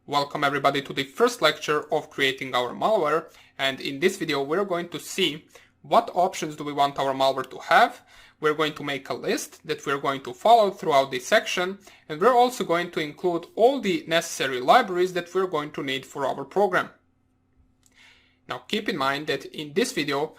Welcome everybody to the first lecture of creating our malware, and in this video we're going to see what options do we want our malware to have. We're going to make a list that we're going to follow throughout this section, and we're also going to include all the necessary libraries that we're going to need for our program. Now keep in mind that in this video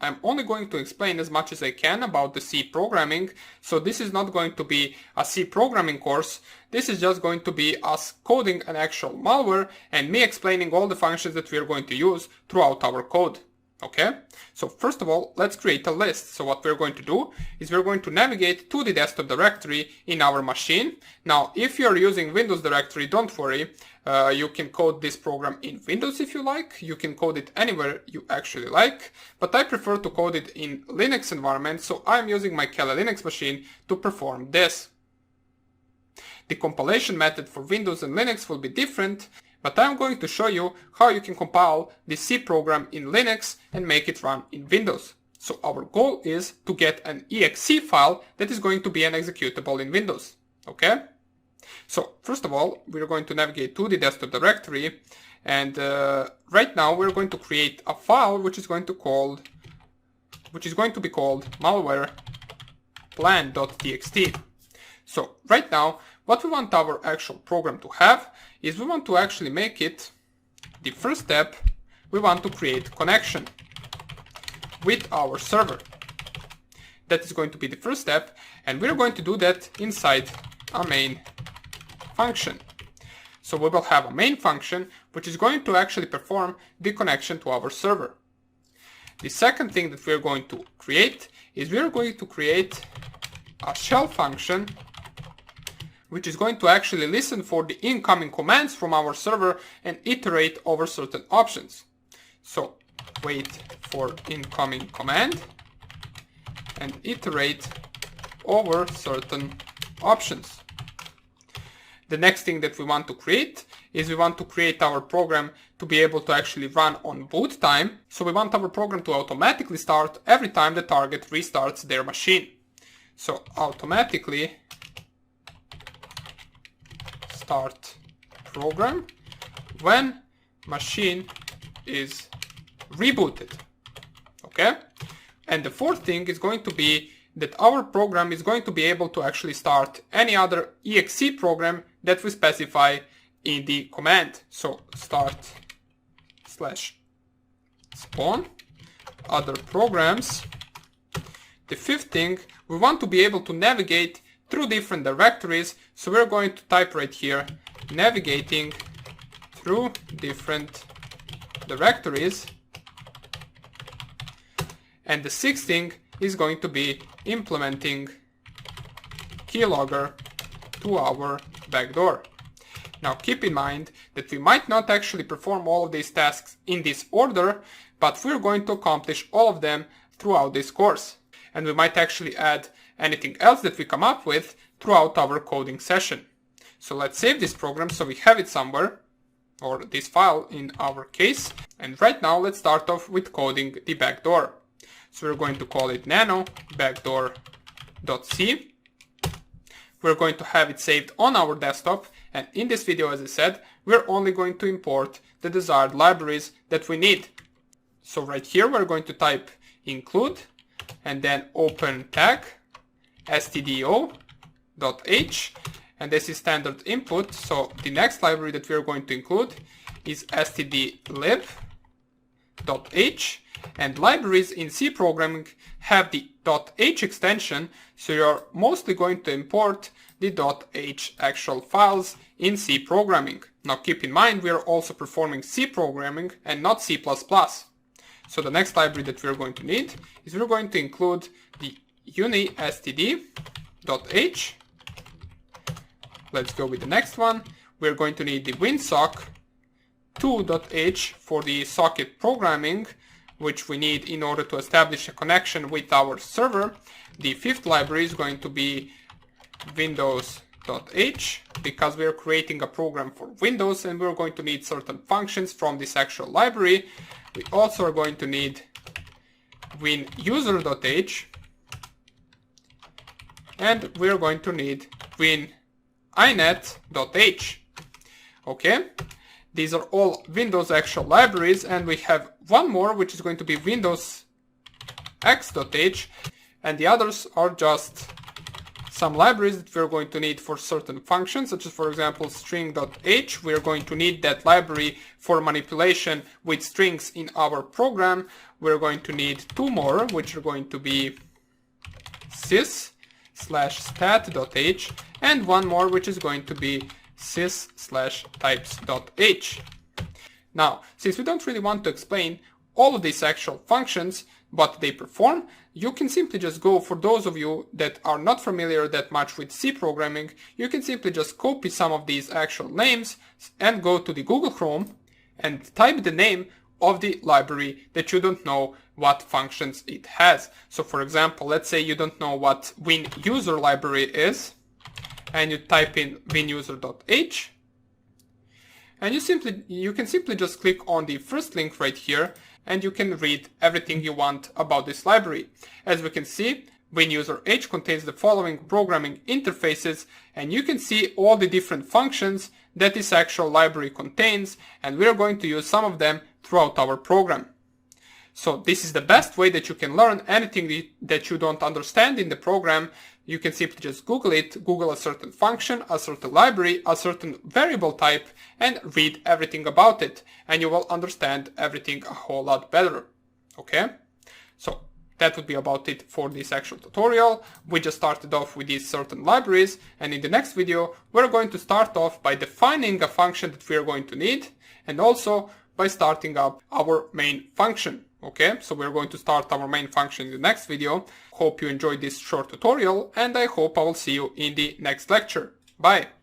I'm only going to explain as much as I can about the C programming, so this is not going to be a C programming course. This is just going to be us coding an actual malware and me explaining all the functions that we are going to use throughout our code. Okay, so first of all, let's create a list. So what we're going to do is we're going to navigate to the desktop directory in our machine. Now, if you're using Windows directory, don't worry. You can code this program in Windows if you like. You can code it anywhere you actually like. But I prefer to code it in Linux environment, so I'm using my Kali Linux machine to perform this. The compilation method for Windows and Linux will be different, but I'm going to show you how you can compile the C program in Linux and make it run in Windows. So our goal is to get an exe file that is going to be an executable in Windows. Okay? So first of all, we're going to navigate to the desktop directory, and right now we're going to create a file which is going to be called malware plan.txt. So right now, what we want our actual program to have is we want to actually make it, the first step, we want to create connection with our server. That is going to be the first step, and we're going to do that inside a main function. So we will have a main function which is going to actually perform the connection to our server. The second thing that we're going to create is we're going to create a shell function which is going to actually listen for the incoming commands from our server and iterate over certain options. So wait for incoming command and iterate over certain options. The next thing that we want to create is we want to create our program to be able to actually run on boot time. So we want our program to automatically start every time the target restarts their machine. So automatically start program when machine is rebooted. Okay? And the fourth thing is going to be that our program is going to be able to actually start any other exe program that we specify in the command. So start/spawn other programs. The fifth thing, we want to be able to navigate through different directories, so we're going to type right here navigating through different directories. And the sixth thing is going to be implementing keylogger to our backdoor. Now keep in mind that we might not actually perform all of these tasks in this order, but we're going to accomplish all of them throughout this course. And we might actually add anything else that we come up with throughout our coding session. So let's save this program so we have it somewhere, or this file in our case. And right now let's start off with coding the backdoor. So we're going to call it nano backdoor.c. We're going to have it saved on our desktop, and in this video, as I said, we're only going to import the desired libraries that we need. So right here we're going to type include and then open tag stdio.h, and this is standard input. So the next library that we're going to include is stdlib.h, and libraries in C programming have the .h extension, so you're mostly going to import the .h actual files in C programming. Now keep in mind we are also performing C programming and not C++. So the next library that we're going to need is we're going to include the unistd.h. Let's go with the next one. We're going to need the winsock2.h for the socket programming, which we need in order to establish a connection with our server. The fifth library is going to be windows.h, because we're creating a program for Windows and we're going to need certain functions from this actual library. We also are going to need winuser.h, and we're going to need wininet.h. Okay, these are all Windows actual libraries, and we have one more which is going to be Windows X.h, and the others are just some libraries that we're going to need for certain functions, such as for example string.h. We're going to need that library for manipulation with strings in our program. We're going to need two more, which are going to be sys/stat.h, and one more which is going to be sys/types.h. Now, since we don't really want to explain all of these actual functions, what they perform, you can simply just go, for those of you that are not familiar that much with C programming, you can simply just copy some of these actual names and go to the Google Chrome and type the name of the library that you don't know what functions it has. So for example, let's say you don't know what WinUser library is, and you type in winuser.h, and you can simply just click on the first link right here, and you can read everything you want about this library. As we can see, WinUser.h contains the following programming interfaces, and you can see all the different functions that this actual library contains, and we're going to use some of them throughout our program. So this is the best way that you can learn anything that you don't understand in the program. You can simply just Google it, Google a certain function, a certain library, a certain variable type, and read everything about it, and you will understand everything a whole lot better. Okay? So that would be about it for this actual tutorial. We just started off with these certain libraries, and in the next video, we're going to start off by defining a function that we're going to need, and also by starting up our main function. Okay, so we're going to start our main function in the next video. Hope you enjoyed this short tutorial, and I hope I will see you in the next lecture. Bye!